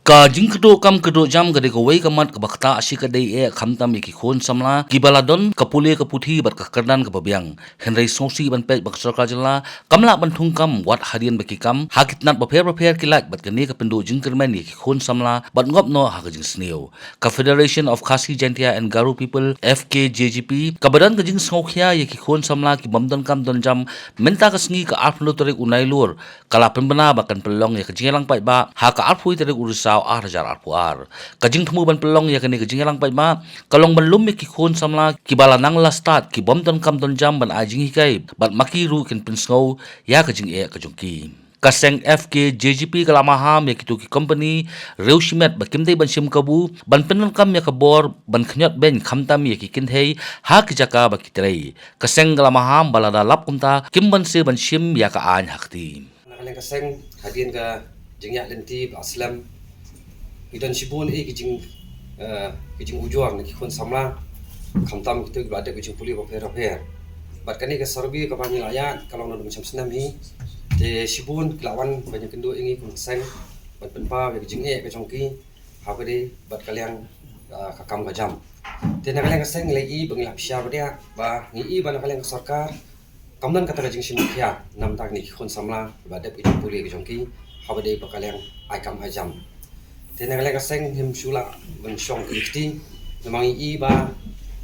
Ka jing kedo jam gade ko wei kamat ka bakta ashi ka dei khamtam ki khon samla ki baladon ka pule ka puthi bat ka kardan ka babyang henrei sosi ban pe bak sarkar jala kamla ban thung kam wat harian baki kam hakitnat ba pher ki lak bat ka ne ka pendu jing kermen ki khon samla bat ngop no ha ka jing sneo ka Federation of Khasi Jaintia and Garo People FKJGP ka badan ka jing sngokya ki khon samla ki bamdon kam don jam menta ka sngi ka arflo tore unai lur kala penbana bakan pelong ya ka jingelang pai ba ha ka arfui tore urisa ar arpuar kajing thmu ban pelong ya kani kajing lang pai ma kalong ban lum ki khon samla ki bala nang la start ki bom ton kam don jam ban ajing hi kai bat maki ru kin pinsngau ya kajing kajong ki kaseng FK JGP kalamaha me kitu ki company reusimet bakim dei ban sim kabu ban penon kam ya kabor ban khnyot ben khamtam ya ki kinthei ha ki jaka ba kitrei kaseng kalamaha balada lap kumta kimban se ban sim ya ka an hakti nakalen kaseng hadien ka jingya lenti aslam idan sibun kijing ujuar ni kon samla khamtam kitu bade kijing puli ba pher bat kani ka sarbi ka bani layat kalau nang macam senam hi te sibun klawan banyak kendo ingi kun seng bat penpa ke kijing ka jongki ha bade bat kaliang ka kam ka jam te na kaliang ka seng lagi bangla psia badia ba ni ban kaliang ka sarkar kamdan kata kijing simkhya nam tak ni kon samla bade kijing puli ke jongki ha bade ba kaliang ai kam ai jam tenang lagi kaseng him sula mensyong kiti memang ba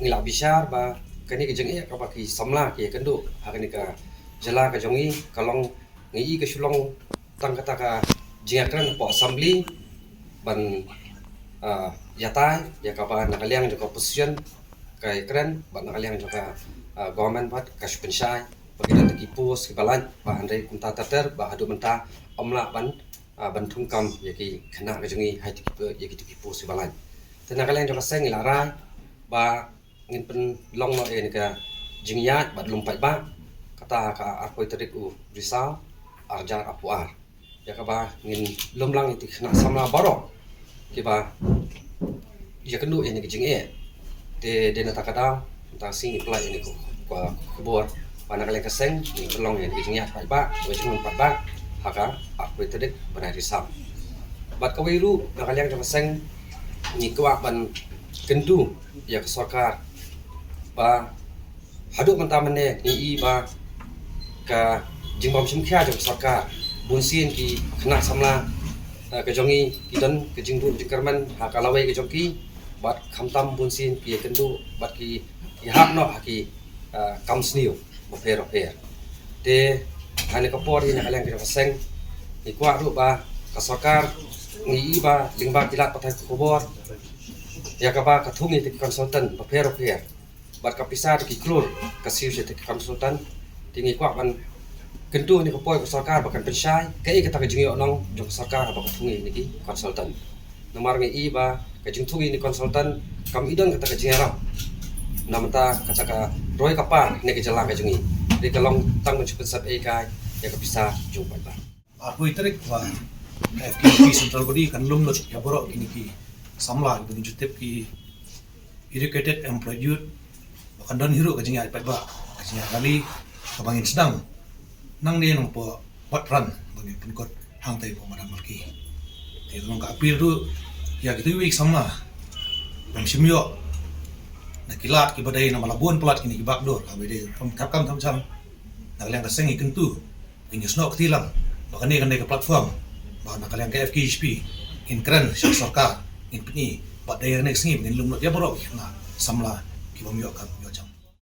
ngila bisar ba kani ke jengi ka baki samla ke kendo hakani ka jala ka jongi kalong ngi ke sulong tang kata ka jingakran po assembly ban yatai ya ka ba nakaliang joko position kai kren ba nakaliang joka government bat ka spensai bagi dan ki pos ki balan ba andai kunta tater ba adu menta omla ban bantung kam yaki kena kejongi hai yaki tu pos balan tena kalian joka seng lara ba ngin pen long no ni ka jingyat bat lumpai ba kata ka aku terik risau arjar apuar ya ka ba ngin lumlang itu kena samla baro ki ba ya kendu ini kejingi de nata kada ta sing apply ini ko kubor pana kalian kaseng ni long ni jingyat ba wajung ba haka aku terik benar risau bat kawiru nakaliang jama seng ni kwa ban kendu ya kesokar ba haduk mentamane ni ba ka jingbom simkhya jam sokar bunsin ki kena samla ke jongi kidan ke jingdu jikerman haka lawai ke jongki bat khamtam bunsin ki kendu bat ki hak no haki kamsniu moper te hanya kapor ini kalian kita pasang ni kuat tu ba kasokar ni ba lingba kilat patai kubor ya ka ba kathungi te konsultan ba pher bat kapisa ki klur kasiu se te konsultan tingi kuat ban kentu ni kapoi kasokar ba kan pensai kai kata ka jingi onong jong kasokar ba kathungi ni ki konsultan nomor ni ba ka jingthungi ni konsultan kam idon kata ka jingarap namata kata ka roy kapar ni ke jala ka jingi di kalong tang mencukup sat kai ya bisa jumpa ba aku iterik wa FKP central body kan lum lot ya borok ini ki samla dengan jutip ki educated employed bahkan dan hero ka jinga ba ka jinga kali kabangin sedang nang dia nang po patran bagi penkot hang tai po madam marki te nang ka apil tu ya gitu week samla bang simyo nakilat ki badai na malabon pelat kini ki bakdor ka bede kam tham nakaliang kaseng ikentu inyus no ketilang bahkan ni kan ke platform bahkan nakaliang ke FKHP in keren syak sarkar in pni badai nek singi ngin lumnot ya borok na samla ki bamyo kan yo jam